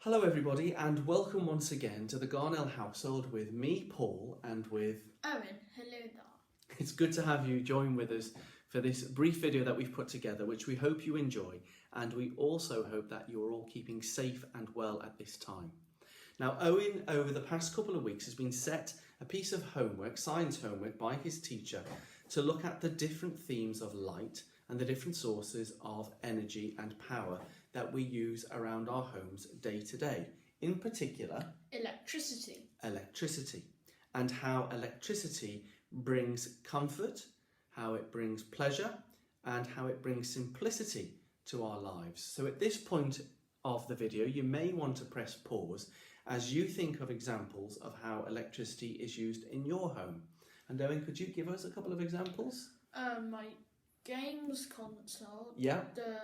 Hello everybody and welcome once again to the Garnell household with me, Paul, and with Owen. Hello there. It's good to have you join with us for this brief video that we've put together, which we hope you enjoy, and we also hope that you're all keeping safe and well at this time. Now, Owen, over the past couple of weeks, has been set a piece of homework, science homework, by his teacher to look at the different themes of light and the different sources of energy and power that we use around our homes day to day. In particular, electricity, and how electricity brings comfort, how it brings pleasure, and how it brings simplicity to our lives. So at this point of the video, you may want to press pause as you think of examples of how electricity is used in your home. And Owen, could you give us a couple of examples? My games console, yeah, the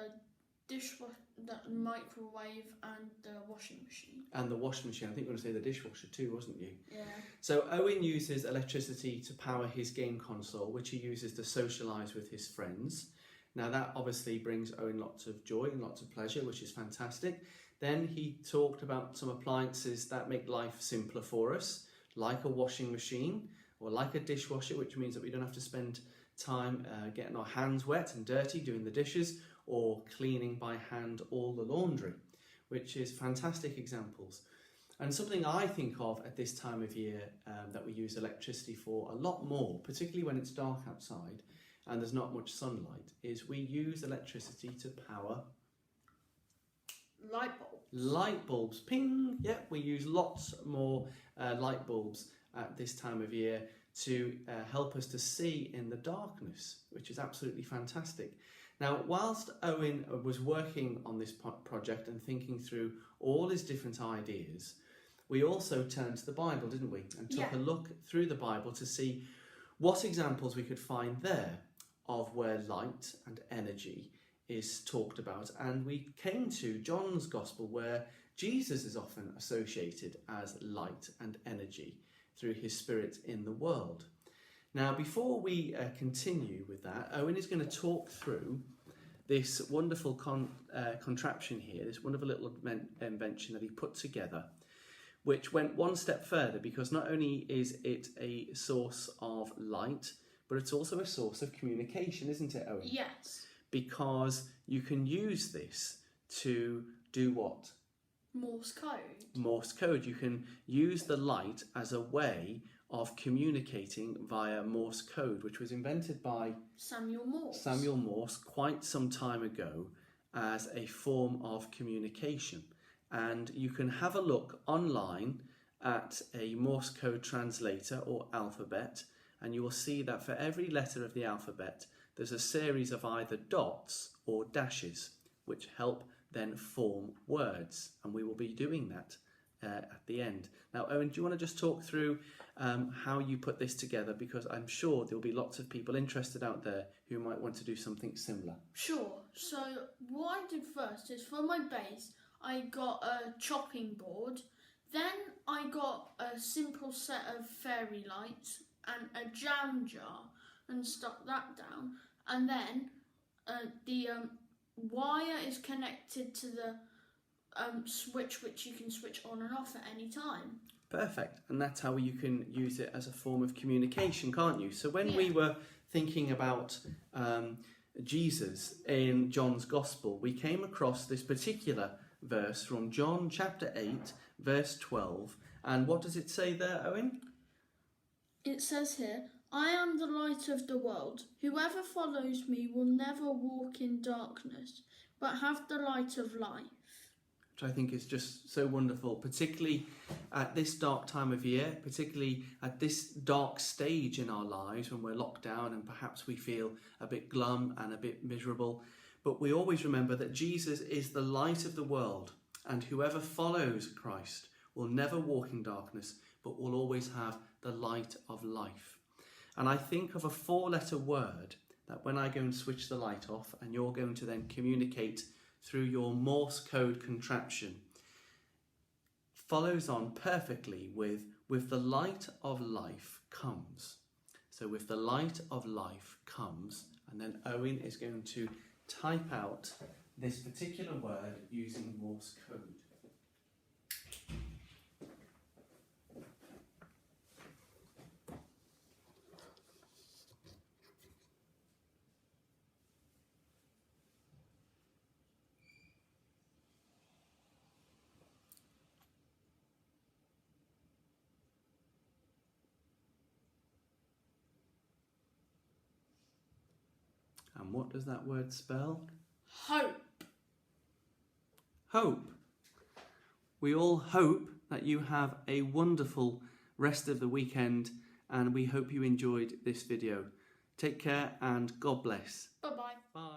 dishwasher, the microwave, and the washing machine. And the washing machine. I think you were going to say the dishwasher too, wasn't you? Yeah. So Owen uses electricity to power his game console, which he uses to socialise with his friends. Now that obviously brings Owen lots of joy and lots of pleasure, which is fantastic. Then he talked about some appliances that make life simpler for us, like a washing machine or like a dishwasher, which means that we don't have to spend time getting our hands wet and dirty doing the dishes or cleaning by hand all the laundry, which is fantastic examples. And something I think of at this time of year that we use electricity for a lot more, particularly when it's dark outside and there's not much sunlight, is we use electricity to power light bulbs. Light bulbs, ping! Yeah, we use lots more light bulbs at this time of year to help us to see in the darkness, which is absolutely fantastic. Now, whilst Owen was working on this project and thinking through all his different ideas, we also turned to the Bible, didn't we? And took a look through the Bible to see what examples we could find there of where light and energy is talked about. And we came to John's Gospel, where Jesus is often associated as light and energy through his spirit in the world. Now, before we continue with that, Owen is going to talk through this wonderful contraption here, this wonderful little invention that he put together, which went one step further, because not only is it a source of light, but it's also a source of communication, isn't it, Owen? Yes. Because you can use this to do what? Morse code. Morse code. You can use the light as a way of communicating via Morse code, which was invented by Samuel Morse. Samuel Morse quite some time ago as a form of communication. And you can have a look online at a Morse code translator or alphabet, and you will see that for every letter of the alphabet there's a series of either dots or dashes which help then form words, and we will be doing that at the end. Now, Owen, do you want to just talk through how you put this together, because I'm sure there'll be lots of people interested out there who might want to do something similar. Sure. So what I did first is, for my base, I got a chopping board, then I got a simple set of fairy lights and a jam jar and stuck that down, and then the wire is connected to the switch, which you can switch on and off at any time. Perfect. And that's how you can use it as a form of communication, can't you? So when we were thinking about Jesus in John's Gospel, we came across this particular verse from John chapter 8, verse 12. And what does it say there, Owen? It says here, "I am the light of the world. Whoever follows me will never walk in darkness, but have the light of life." Which I think is just so wonderful, particularly at this dark time of year, particularly at this dark stage in our lives when we're locked down and perhaps we feel a bit glum and a bit miserable. But we always remember that Jesus is the light of the world, and whoever follows Christ will never walk in darkness, but will always have the light of life. And I think of a 4-letter word that when I go and switch the light off and you're going to then communicate through your Morse code contraption, follows on perfectly with the light of life comes. So with the light of life comes, and then Owen is going to type out this particular word using Morse code. And what does that word spell? Hope. Hope. We all hope that you have a wonderful rest of the weekend, and we hope you enjoyed this video. Take care and God bless. Bye-bye. Bye.